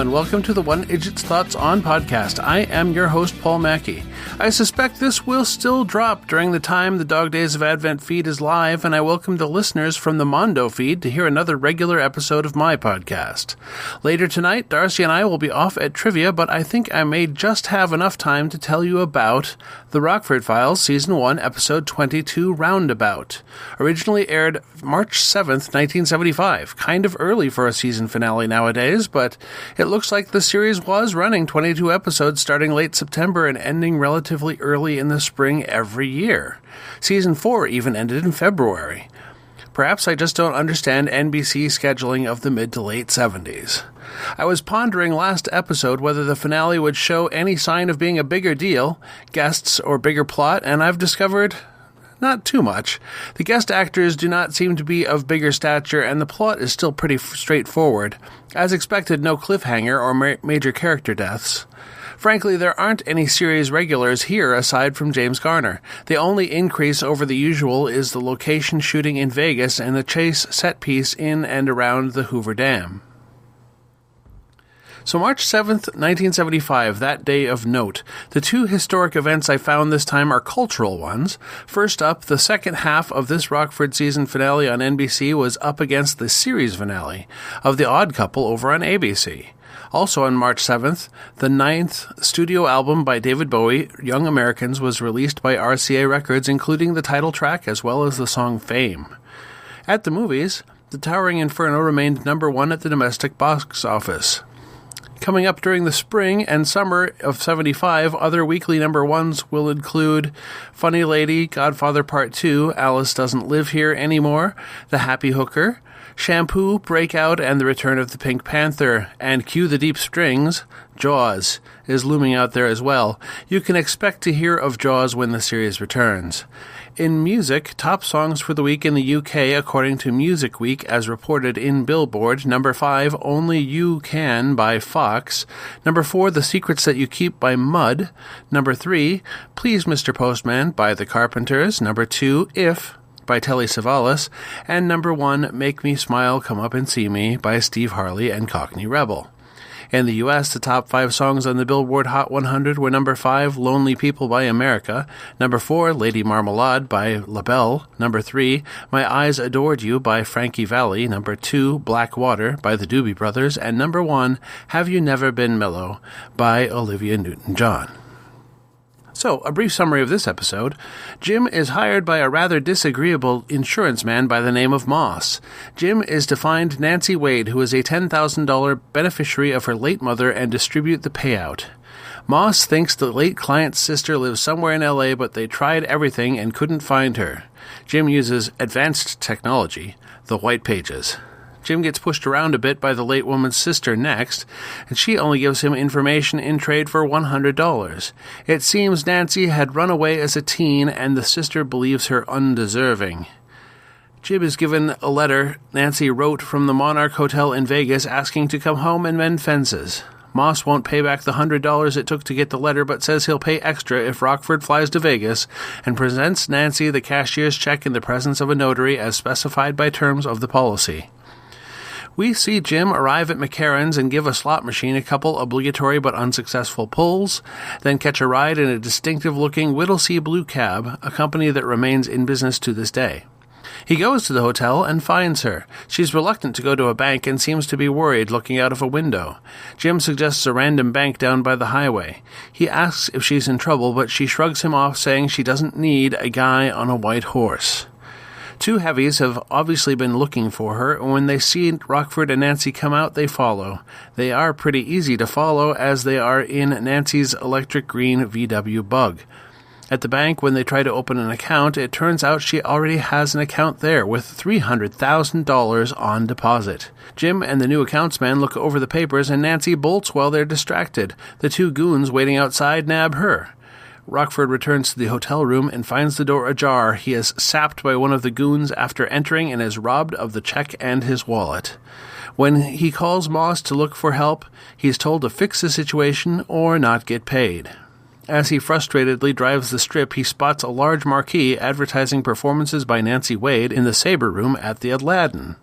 and welcome to the One Idjit's Thoughts On podcast. I am your host, Paul Mackey. I suspect this will still drop during the time the Dog Days of Advent feed is live, and I welcome the listeners from the Mondo feed to hear another regular episode of my podcast. Later tonight, Darcy and I will be off at trivia, but I think I may just have enough time to tell you about the Rockford Files Season One, Episode 22, Roundabout. Originally aired March 7th, 1975. Kind of early for a season finale nowadays, but it looks like the series was running 22 episodes starting late September and ending relatively early in the spring every year. Season 4 even ended in February. Perhaps I just don't understand NBC scheduling of the mid to late 70s. I was pondering last episode whether the finale would show any sign of being a bigger deal, guests, or bigger plot, and I've discovered not too much. The guest actors do not seem to be of bigger stature, and the plot is still pretty straightforward. As expected, no cliffhanger or major character deaths. Frankly, there aren't any series regulars here aside from James Garner. The only increase over the usual is the location shooting in Vegas and the chase set piece in and around the Hoover Dam. So March 7th, 1975, that day of note. The two historic events I found this time are cultural ones. First up, the second half of this Rockford season finale on NBC was up against the series finale of The Odd Couple over on ABC. Also on March 7th, the 9th studio album by David Bowie, Young Americans, was released by RCA Records, including the title track as well as the song Fame. At the movies, The Towering Inferno remained number one at the domestic box office. Coming up during the spring and summer of 75, other weekly number ones will include Funny Lady, Godfather Part 2, Alice Doesn't Live Here Anymore, The Happy Hooker, Shampoo, Breakout, and The Return of the Pink Panther, and Cue the Deep Strings, Jaws, is looming out there as well. You can expect to hear of Jaws when the series returns. In music, top songs for the week in the UK according to Music Week as reported in Billboard. Number 5, Only You Can by Fox. Number 4, The Secrets That You Keep by Mud. Number 3, Please Mr. Postman by The Carpenters. Number 2, If by Telly Savalas. And number 1, Make Me Smile, Come Up and See Me by Steve Harley and Cockney Rebel. In the U.S., the top 5 songs on the Billboard Hot 100 were number 5, Lonely People by America, number 4, Lady Marmalade by LaBelle, number 3, My Eyes Adored You by Frankie Valli, number 2, Black Water by the Doobie Brothers, and number 1, Have You Never Been Mellow by Olivia Newton-John. So, a brief summary of this episode. Jim is hired by a rather disagreeable insurance man by the name of Moss. Jim is to find Nancy Wade, who is a $10,000 beneficiary of her late mother, and distribute the payout. Moss thinks the late client's sister lives somewhere in LA, but they tried everything and couldn't find her. Jim uses advanced technology, the White Pages. Jim gets pushed around a bit by the late woman's sister next, and she only gives him information in trade for $100. It seems Nancy had run away as a teen, and the sister believes her undeserving. Jim is given a letter Nancy wrote from the Monarch Hotel in Vegas asking to come home and mend fences. Moss won't pay back the $100 it took to get the letter, but says he'll pay extra if Rockford flies to Vegas, and presents Nancy the cashier's check in the presence of a notary as specified by terms of the policy. We see Jim arrive at McCarran's and give a slot machine a couple obligatory but unsuccessful pulls, then catch a ride in a distinctive-looking Whittlesea blue cab, a company that remains in business to this day. He goes to the hotel and finds her. She's reluctant to go to a bank and seems to be worried, looking out of a window. Jim suggests a random bank down by the highway. He asks if she's in trouble, but she shrugs him off, saying she doesn't need a guy on a white horse. Two heavies have obviously been looking for her, and when they see Rockford and Nancy come out, they follow. They are pretty easy to follow, as they are in Nancy's electric green VW Bug. At the bank, when they try to open an account, it turns out she already has an account there with $300,000 on deposit. Jim and the new accountsman look over the papers, and Nancy bolts while they're distracted. The two goons waiting outside nab her. Rockford returns to the hotel room and finds the door ajar. He is sapped by one of the goons after entering and is robbed of the check and his wallet. When he calls Moss to look for help, he's told to fix the situation or not get paid. As he frustratedly drives the strip, he spots a large marquee advertising performances by Nancy Wade in the Sabre Room at the Aladdin.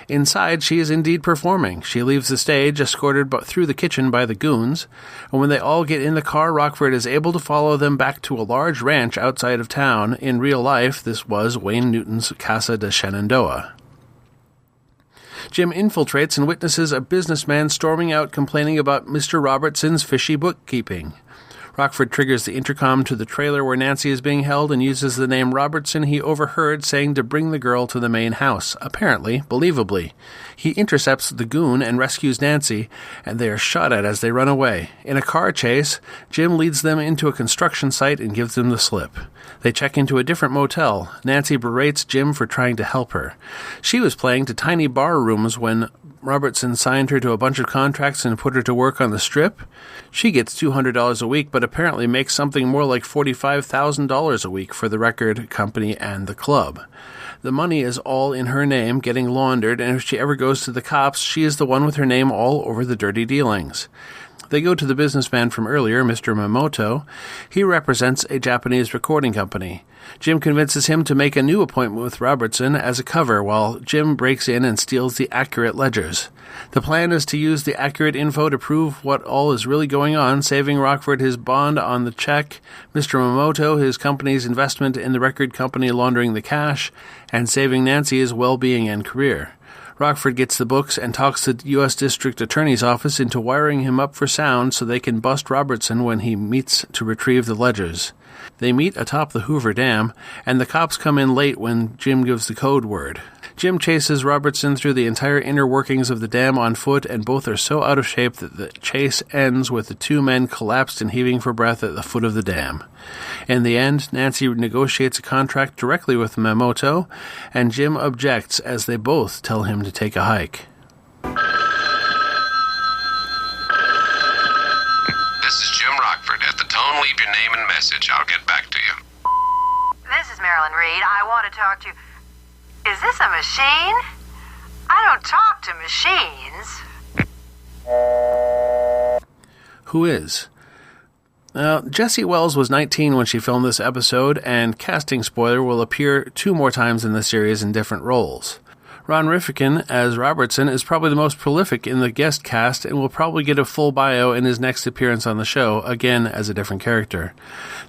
Inside, she is indeed performing. She leaves the stage, escorted through the kitchen by the goons, and when they all get in the car, Rockford is able to follow them back to a large ranch outside of town. In real life, this was Wayne Newton's Casa de Shenandoah. Jim infiltrates and witnesses a businessman storming out complaining about Mr. Robertson's fishy bookkeeping. Rockford triggers the intercom to the trailer where Nancy is being held and uses the name Robertson he overheard saying to bring the girl to the main house, apparently, believably. He intercepts the goon and rescues Nancy, and they are shot at as they run away. In a car chase, Jim leads them into a construction site and gives them the slip. They check into a different motel. Nancy berates Jim for trying to help her. She was playing to tiny bar rooms when Robertson signed her to a bunch of contracts and put her to work on the Strip. She gets $200 a week, but apparently makes something more like $45,000 a week for the record company and the club. The money is all in her name, getting laundered, and if she ever goes to the cops, she is the one with her name all over the dirty dealings. They go to the businessman from earlier, Mr. Mamoto. He represents a Japanese recording company. Jim convinces him to make a new appointment with Robertson as a cover, while Jim breaks in and steals the accurate ledgers. The plan is to use the accurate info to prove what all is really going on, saving Rockford his bond on the check, Mr. Mamoto his company's investment in the record company laundering the cash, and saving Nancy his well-being and career. Rockford gets the books and talks the U.S. District Attorney's Office into wiring him up for sound so they can bust Robertson when he meets to retrieve the ledgers. They meet atop the Hoover Dam, and the cops come in late when Jim gives the code word. Jim chases Robertson through the entire inner workings of the dam on foot, and both are so out of shape that the chase ends with the two men collapsed and heaving for breath at the foot of the dam. In the end, Nancy negotiates a contract directly with Mamoto, and Jim objects as they both tell him to take a hike. This is Jim Rockford. At the tone, leave your name and message. I'll get back to you. This is Marilyn Reed. I want to talk to you. Is this a machine? I don't talk to machines. Who is? Jessie Wells was 19 when she filmed this episode, and casting spoiler will appear 2 more times in the series in different roles. Ron Rifkin as Robertson is probably the most prolific in the guest cast and will probably get a full bio in his next appearance on the show, again as a different character.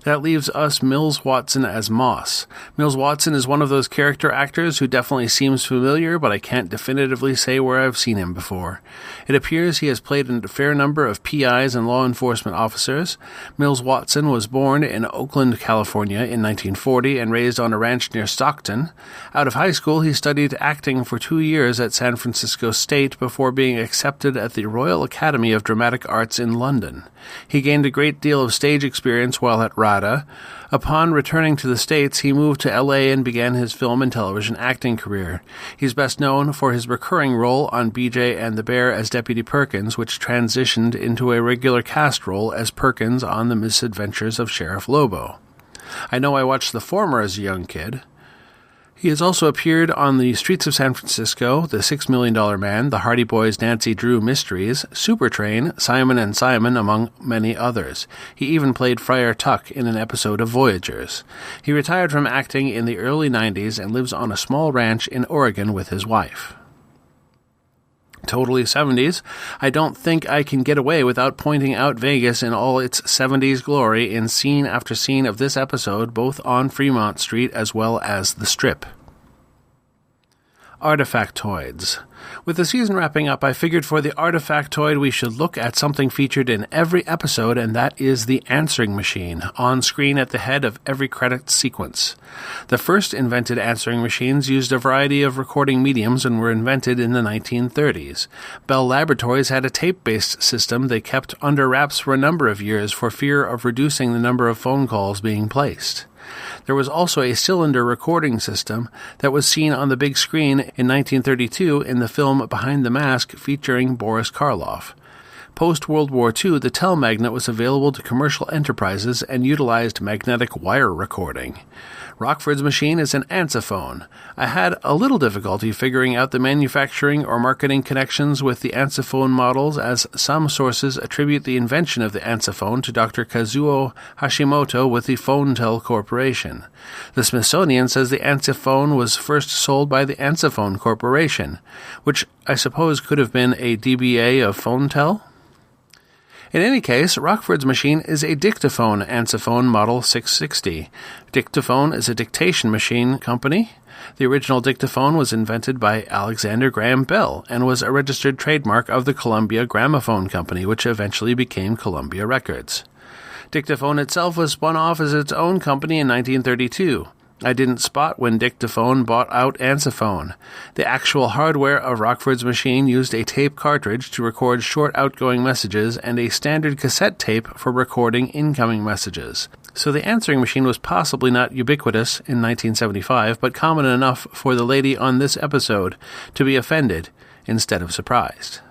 That leaves us Mills Watson as Moss. Mills Watson is one of those character actors who definitely seems familiar, but I can't definitively say where I've seen him before. It appears he has played a fair number of PIs and law enforcement officers. Mills Watson was born in Oakland, California in 1940 and raised on a ranch near Stockton. Out of high school, he studied acting for 2 years at San Francisco State before being accepted at the Royal Academy of Dramatic Arts in London. He gained a great deal of stage experience while at RADA. Upon returning to the States, he moved to L.A. and began his film and television acting career. He's best known for his recurring role on BJ and the Bear as Deputy Perkins, which transitioned into a regular cast role as Perkins on The Misadventures of Sheriff Lobo. I know I watched the former as a young kid. He has also appeared on The Streets of San Francisco, The $6 Million Man, The Hardy Boys' Nancy Drew Mysteries, Supertrain, Simon and Simon, among many others. He even played Friar Tuck in an episode of Voyagers. He retired from acting in the early 90s and lives on a small ranch in Oregon with his wife. Totally 70s, I don't think I can get away without pointing out Vegas in all its 70s glory in scene after scene of this episode, both on Fremont Street as well as the Strip. Artifactoids. With the season wrapping up, I figured for the Artifactoid we should look at something featured in every episode, and that is the answering machine, on screen at the head of every credit sequence. The first invented answering machines used a variety of recording mediums and were invented in the 1930s. Bell Laboratories had a tape-based system they kept under wraps for a number of years for fear of reducing the number of phone calls being placed. There was also a cylinder recording system that was seen on the big screen in 1932 in the film Behind the Mask featuring Boris Karloff. Post-World War II, the Telmagnet was available to commercial enterprises and utilized magnetic wire recording. Rockford's machine is an Ansiphone. I had a little difficulty figuring out the manufacturing or marketing connections with the Ansiphone models, as some sources attribute the invention of the Ansiphone to Dr. Kazuo Hashimoto with the PhoneTel Corporation. The Smithsonian says the Ansiphone was first sold by the Ansiphone Corporation, which I suppose could have been a DBA of PhoneTel? In any case, Rockford's machine is a dictaphone Ansiphone Model 660. Dictaphone is a dictation machine company. The original dictaphone was invented by Alexander Graham Bell and was a registered trademark of the Columbia Gramophone Company, which eventually became Columbia Records. Dictaphone itself was spun off as its own company in 1932. I didn't spot when Dictaphone bought out Ansiphone. The actual hardware of Rockford's machine used a tape cartridge to record short outgoing messages and a standard cassette tape for recording incoming messages. So the answering machine was possibly not ubiquitous in 1975, but common enough for the lady on this episode to be offended instead of surprised.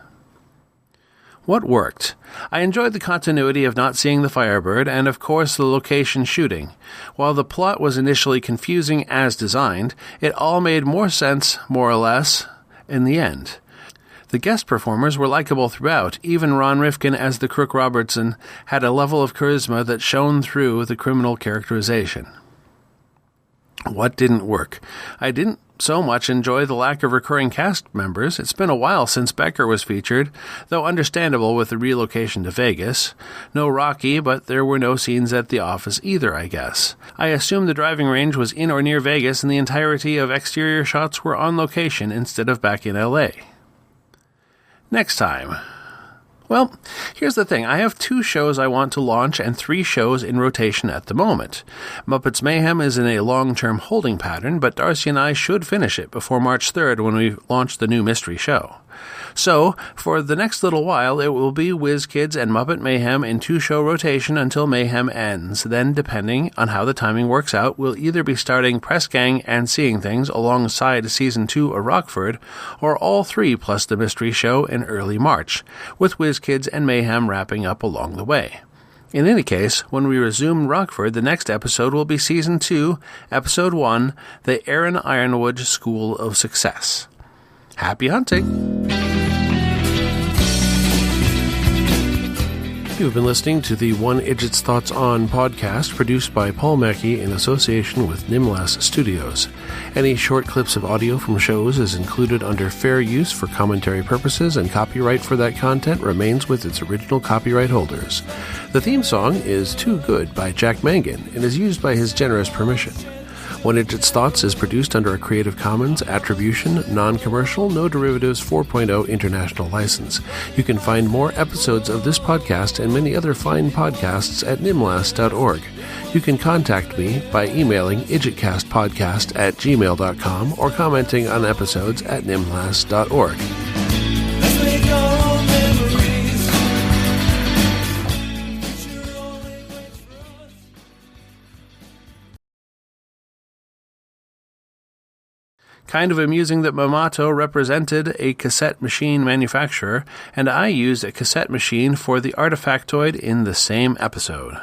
What worked? I enjoyed the continuity of not seeing the Firebird and, of course, the location shooting. While the plot was initially confusing as designed, it all made more sense, more or less, in the end. The guest performers were likable throughout. Even Ron Rifkin as the Crook Robertson had a level of charisma that shone through the criminal characterization. What didn't work? I didn't so much enjoy the lack of recurring cast members. It's been a while since Becker was featured, though understandable with the relocation to Vegas. No Rocky, but there were no scenes at the office either, I guess. I assume the driving range was in or near Vegas and the entirety of exterior shots were on location instead of back in LA. Next time. Well, here's the thing. I have 2 shows I want to launch and 3 shows in rotation at the moment. Muppets Mayhem is in a long-term holding pattern, but Darcy and I should finish it before March 3rd when we launch the new mystery show. So, for the next little while, it will be Whiz Kids and Muppet Mayhem in 2-show rotation until Mayhem ends. Then, depending on how the timing works out, we'll either be starting Press Gang and Seeing Things alongside Season 2 of Rockford, or all 3 plus the mystery show in early March, with Whiz Kids and Mayhem wrapping up along the way. In any case, when we resume Rockford, the next episode will be Season 2, Episode 1, The Aaron Ironwood School of Success. Happy hunting! You've been listening to the One Idjit's Thoughts On podcast, produced by Paul Mackey in association with Nimlas Studios. Any short clips of audio from shows is included under fair use for commentary purposes, and copyright for that content remains with its original copyright holders. The theme song is Too Good by Jack Mangan and is used by his generous permission. One Idjit's Thoughts is produced under a Creative Commons Attribution, Non-Commercial, No Derivatives 4.0 International License. You can find more episodes of this podcast and many other fine podcasts at nimlas.org. You can contact me by emailing idjitcastpodcast@gmail.com or commenting on episodes at nimlas.org. Let's make our own memories. Kind of amusing that Mamato represented a cassette machine manufacturer, and I used a cassette machine for the Artifactoid in the same episode.